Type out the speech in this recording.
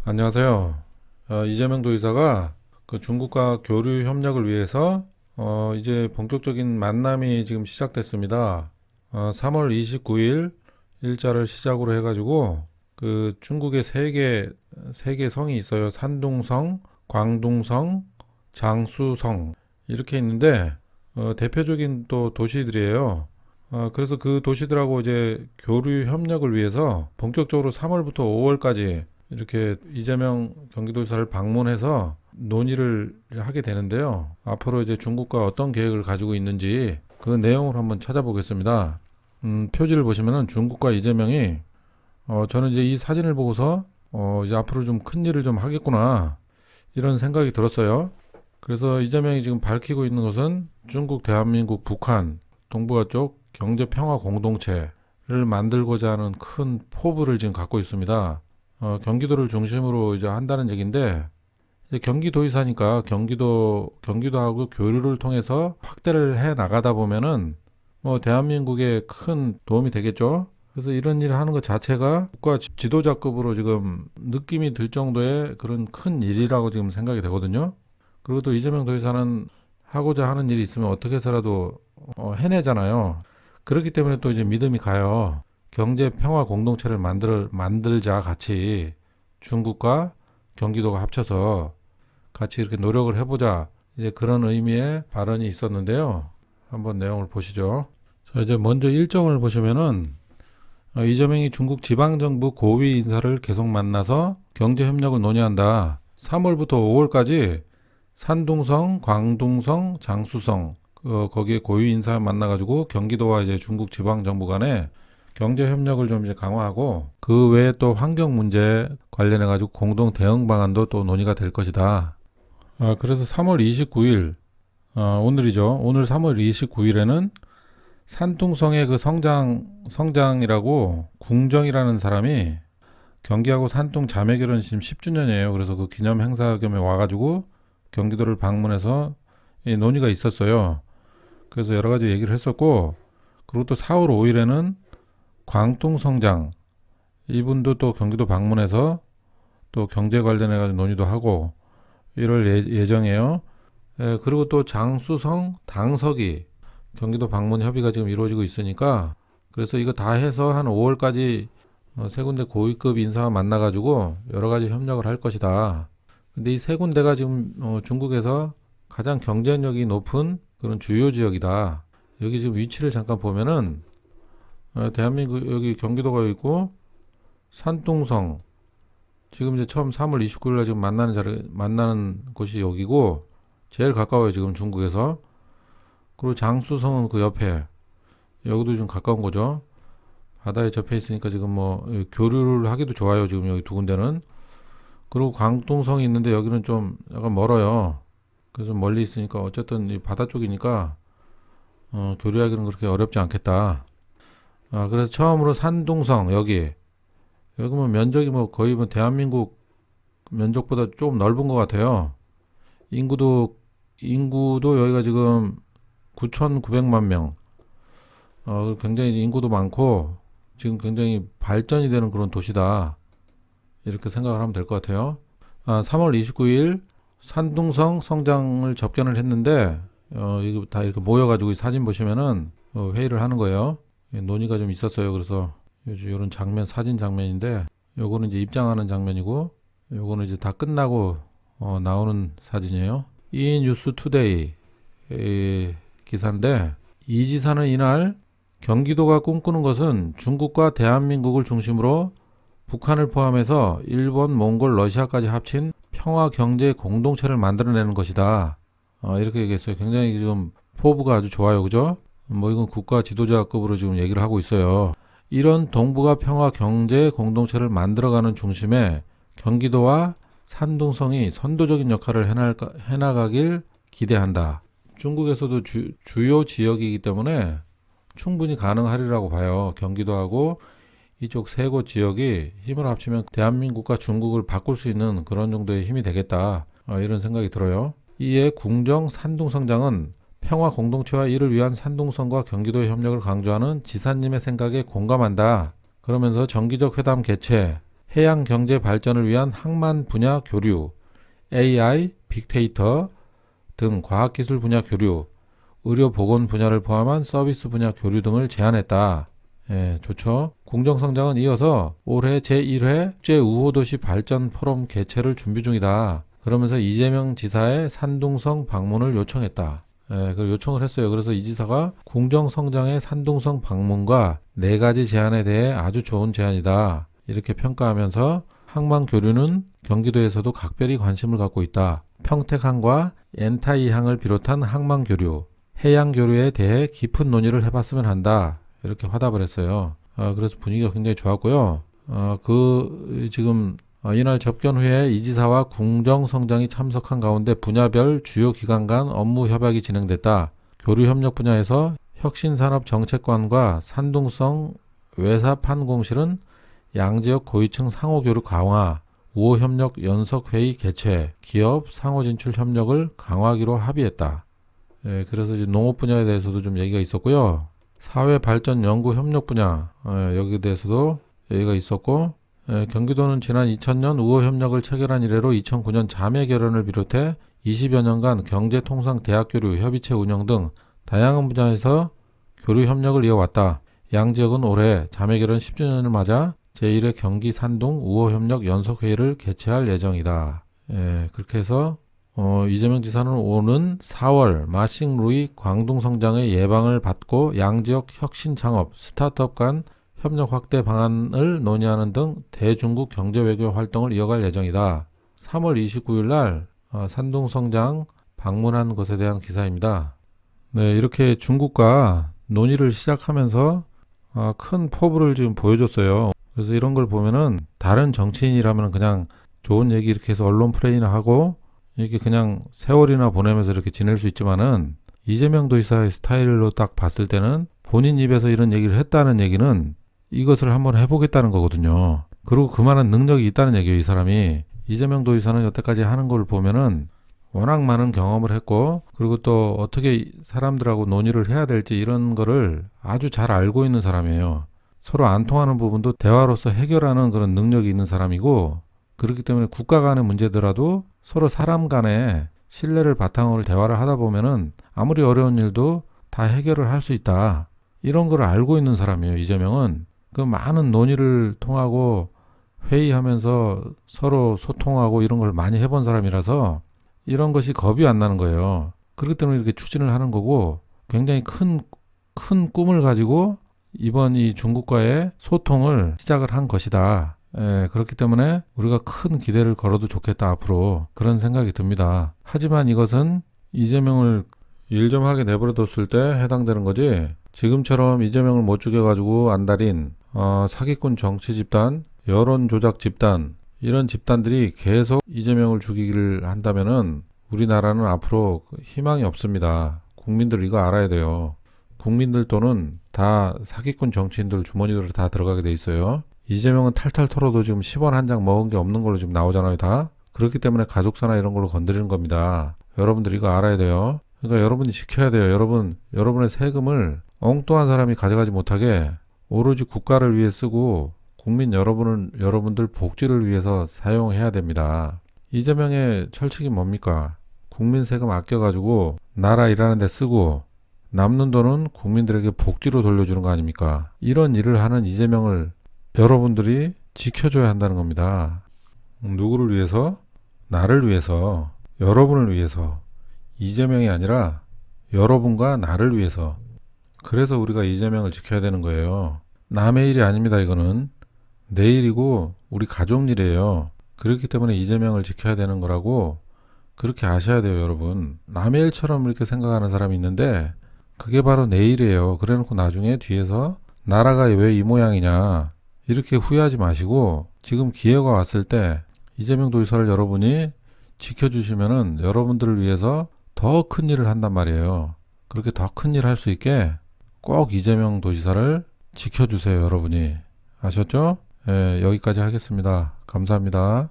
안녕하세요. 이재명 도지사가 그 중국과 교류 협력을 위해서 이제 본격적인 만남이 지금 시작됐습니다. 3월 29일 일자를 시작으로 해가지고 그 중국에 세 개 성이 있어요. 산둥성, 광둥성, 장수성 이렇게 있는데 대표적인 또 도시들이에요. 그래서 그 도시들하고 이제 교류 협력을 위해서 본격적으로 3월부터 5월까지 이렇게 이재명 경기도지사를 방문해서 논의를 하게 되는데요. 앞으로 이제 중국과 어떤 계획을 가지고 있는지 그 내용을 한번 찾아보겠습니다. 표지를 보시면은 중국과 이재명이 저는 이제 이 사진을 보고서 이제 앞으로 좀 큰 일을 좀 하겠구나 이런 생각이 들었어요. 그래서 이재명이 지금 밝히고 있는 것은 중국, 대한민국, 북한, 동북아 쪽 경제 평화 공동체를 만들고자 하는 큰 포부를 지금 갖고 있습니다. 경기도를 중심으로 이제 한다는 얘기인데, 이제 경기도지사니까 경기도하고 교류를 통해서 확대를 해 나가다 보면은 뭐 대한민국에 큰 도움이 되겠죠. 그래서 이런 일을 하는 것 자체가 국가 지도자급으로 지금 느낌이 들 정도의 그런 큰 일이라고 지금 생각이 되거든요. 그리고 또 이재명 도지사는 하고자 하는 일이 있으면 어떻게 해서라도 해내잖아요. 그렇기 때문에 또 이제 믿음이 가요. 경제 평화 공동체를 만들자 같이 중국과 경기도가 합쳐서 같이 이렇게 노력을 해보자. 이제 그런 의미의 발언이 있었는데요. 한번 내용을 보시죠. 자, 이제 먼저 일정을 보시면은 이재명이 중국 지방정부 고위 인사를 계속 만나서 경제 협력을 논의한다. 3월부터 5월까지 산둥성, 광둥성, 장수성 거기에 고위 인사 만나가지고 경기도와 이제 중국 지방정부 간에 경제 협력을 좀 이제 강화하고 그 외에 또 환경 문제 관련해 가지고 공동 대응 방안도 또 논의가 될 것이다. 그래서 3월 29일 오늘이죠. 오늘 3월 29일에는 산둥성의 그 성장이라고 궁정이라는 사람이 경기하고 산둥 자매 결혼 지금 10주년이에요. 그래서 그 기념 행사 겸해 와가지고 경기도를 방문해서 논의가 있었어요. 그래서 여러 가지 얘기를 했었고, 그리고 또 4월 5일에는 광둥성장 이분도 또 경기도 방문해서 또 경제 관련해 가지고 논의도 하고 이럴 예정이에요. 그리고 또 장수성, 당석이 경기도 방문 협의가 지금 이루어지고 있으니까 그래서 이거 다 해서 한 5월까지 세 군데 고위급 인사가 만나가지고 여러 가지 협력을 할 것이다. 근데 이 세 군데가 지금 중국에서 가장 경쟁력이 높은 그런 주요 지역이다. 여기 지금 위치를 잠깐 보면은 대한민국 여기 경기도가 있고 산둥성 지금 이제 처음 3월 29일 날 지금 만나는 곳이 여기고 제일 가까워요 지금 중국에서. 그리고 장수성은 그 옆에 여기도 좀 가까운 거죠. 바다에 접해 있으니까 지금 뭐 교류를 하기도 좋아요 지금 여기 두 군데는. 그리고 광둥성이 있는데 여기는 좀 약간 멀어요. 그래서 멀리 있으니까 어쨌든 이 바다 쪽이니까 교류하기는 그렇게 어렵지 않겠다. 그래서 처음으로 산둥성 여기 뭐 면적이 뭐 거의 뭐 대한민국 면적보다 조금 넓은 것 같아요. 인구도 여기가 지금 9,900만 명. 굉장히 인구도 많고 지금 굉장히 발전이 되는 그런 도시다. 이렇게 생각을 하면 될 것 같아요. 3월 29일 산둥성 성장을 접견을 했는데 이거 다 이렇게 모여가지고 이 사진 보시면은 회의를 하는 거예요. 논의가 좀 있었어요. 그래서 이런 장면, 사진 장면인데, 요거는 이제 입장하는 장면이고, 요거는 이제 다 끝나고 나오는 사진이에요. 이 뉴스 투데이 기사인데, 이 지사는 이날 경기도가 꿈꾸는 것은 중국과 대한민국을 중심으로 북한을 포함해서 일본, 몽골, 러시아까지 합친 평화 경제 공동체를 만들어내는 것이다. 이렇게 얘기했어요. 굉장히 지금 포부가 아주 좋아요. 그죠? 뭐 이건 국가 지도자급으로 지금 얘기를 하고 있어요. 이런 동북아 평화 경제 공동체를 만들어가는 중심에 경기도와 산둥성이 선도적인 역할을 해나가길 기대한다. 중국에서도 주요 지역이기 때문에 충분히 가능하리라고 봐요. 경기도하고 이쪽 세 곳 지역이 힘을 합치면 대한민국과 중국을 바꿀 수 있는 그런 정도의 힘이 되겠다. 이런 생각이 들어요. 이에 궁정 산둥성장은 평화 공동체와 이를 위한 산둥성과 경기도의 협력을 강조하는 지사님의 생각에 공감한다. 그러면서 정기적 회담 개최, 해양 경제 발전을 위한 항만 분야 교류, AI, 빅데이터 등 과학기술 분야 교류, 의료 보건 분야를 포함한 서비스 분야 교류 등을 제안했다. 예, 좋죠. 공정성장은 이어서 올해 제1회 국제우호도시 발전 포럼 개최를 준비 중이다. 그러면서 이재명 지사의 산둥성 방문을 요청했다. 예, 그 요청을 했어요. 그래서 이 지사가 공정성장의 산둥성 방문과 4가지 제안에 대해 아주 좋은 제안이다. 이렇게 평가하면서 항만 교류는 경기도에서도 각별히 관심을 갖고 있다. 평택항과 엔타이항을 비롯한 항만 교류, 해양 교류에 대해 깊은 논의를 해봤으면 한다. 이렇게 화답을 했어요. 그래서 분위기가 굉장히 좋았고요. 지금 이날 접견 후에 이 지사와 공정성장이 참석한 가운데 분야별 주요 기관 간 업무 협약이 진행됐다. 교류 협력 분야에서 혁신산업정책관과 산둥성 외사판공실은 양지역 고위층 상호교류 강화, 우호협력 연석회의 개최, 기업 상호진출 협력을 강화하기로 합의했다. 예, 그래서 이제 농업 분야에 대해서도 좀 얘기가 있었고요. 사회발전연구협력 분야, 여기에 대해서도 얘기가 있었고, 경기도는 지난 2000년 우호협력을 체결한 이래로 2009년 자매결연을 비롯해 20여 년간 경제통상 대학교류, 협의체 운영 등 다양한 분야에서 교류협력을 이어왔다. 양지역은 올해 자매결연 10주년을 맞아 제1회 경기 산둥 우호협력 연석회의를 개최할 예정이다. 예, 그렇게 해서 이재명 지사는 오는 4월 마싱루이 광둥성장의 예방을 받고 양지역 혁신 창업, 스타트업 간 협력 확대 방안을 논의하는 등 대중국 경제외교 활동을 이어갈 예정이다. 3월 29일 날 산둥성장 방문한 것에 대한 기사입니다. 네, 이렇게 중국과 논의를 시작하면서 큰 포부를 지금 보여줬어요. 그래서 이런 걸 보면은 다른 정치인이라면 그냥 좋은 얘기 이렇게 해서 언론 플레이나 하고 이렇게 그냥 세월이나 보내면서 이렇게 지낼 수 있지만은 이재명 도지사의 스타일로 딱 봤을 때는 본인 입에서 이런 얘기를 했다는 얘기는 이것을 한번 해보겠다는 거거든요. 그리고 그만한 능력이 있다는 얘기예요, 이 사람이. 이재명 도지사는 여태까지 하는 걸 보면은 워낙 많은 경험을 했고, 그리고 또 어떻게 사람들하고 논의를 해야 될지 이런 거를 아주 잘 알고 있는 사람이에요. 서로 안 통하는 부분도 대화로서 해결하는 그런 능력이 있는 사람이고, 그렇기 때문에 국가 간의 문제더라도 서로 사람 간에 신뢰를 바탕으로 대화를 하다 보면은 아무리 어려운 일도 다 해결을 할 수 있다. 이런 걸 알고 있는 사람이에요, 이재명은. 그 많은 논의를 통하고 회의하면서 서로 소통하고 이런 걸 많이 해본 사람이라서 이런 것이 겁이 안 나는 거예요. 그렇기 때문에 이렇게 추진을 하는 거고 굉장히 큰 꿈을 가지고 이번 이 중국과의 소통을 시작을 한 것이다. 그렇기 때문에 우리가 큰 기대를 걸어도 좋겠다 앞으로 그런 생각이 듭니다. 하지만 이것은 이재명을 일 좀 하게 내버려뒀을 때 해당되는 거지 지금처럼 이재명을 못 죽여가지고 안달인 사기꾼 정치 집단, 여론 조작 집단 이런 집단들이 계속 이재명을 죽이기를 한다면은 우리나라는 앞으로 희망이 없습니다. 국민들 이거 알아야 돼요. 국민들 돈은 다 사기꾼 정치인들 주머니로 다 들어가게 돼 있어요. 이재명은 탈탈 털어도 지금 10원 한 장 먹은 게 없는 걸로 지금 나오잖아요, 다. 그렇기 때문에 가족사나 이런 걸로 건드리는 겁니다. 여러분들 이거 알아야 돼요. 그러니까 여러분이 지켜야 돼요. 여러분의 세금을 엉뚱한 사람이 가져가지 못하게 오로지 국가를 위해 쓰고 국민 여러분들 복지를 위해서 사용해야 됩니다. 이재명의 철칙이 뭡니까? 국민 세금 아껴가지고 나라 일하는 데 쓰고 남는 돈은 국민들에게 복지로 돌려주는 거 아닙니까? 이런 일을 하는 이재명을 여러분들이 지켜줘야 한다는 겁니다. 누구를 위해서? 나를 위해서, 여러분을 위해서. 이재명이 아니라 여러분과 나를 위해서. 그래서 우리가 이재명을 지켜야 되는 거예요. 남의 일이 아닙니다. 이거는 내 일이고 우리 가족 일이에요. 그렇기 때문에 이재명을 지켜야 되는 거라고 그렇게 아셔야 돼요, 여러분. 남의 일처럼 이렇게 생각하는 사람이 있는데 그게 바로 내 일이에요. 그래놓고 나중에 뒤에서 나라가 왜 이 모양이냐 이렇게 후회하지 마시고 지금 기회가 왔을 때 이재명 도지사를 여러분이 지켜주시면은 여러분들을 위해서 더 큰 일을 한단 말이에요. 그렇게 더 큰 일 할 수 있게 꼭 이재명 도지사를 지켜주세요, 여러분이. 아셨죠? 여기까지 하겠습니다. 감사합니다.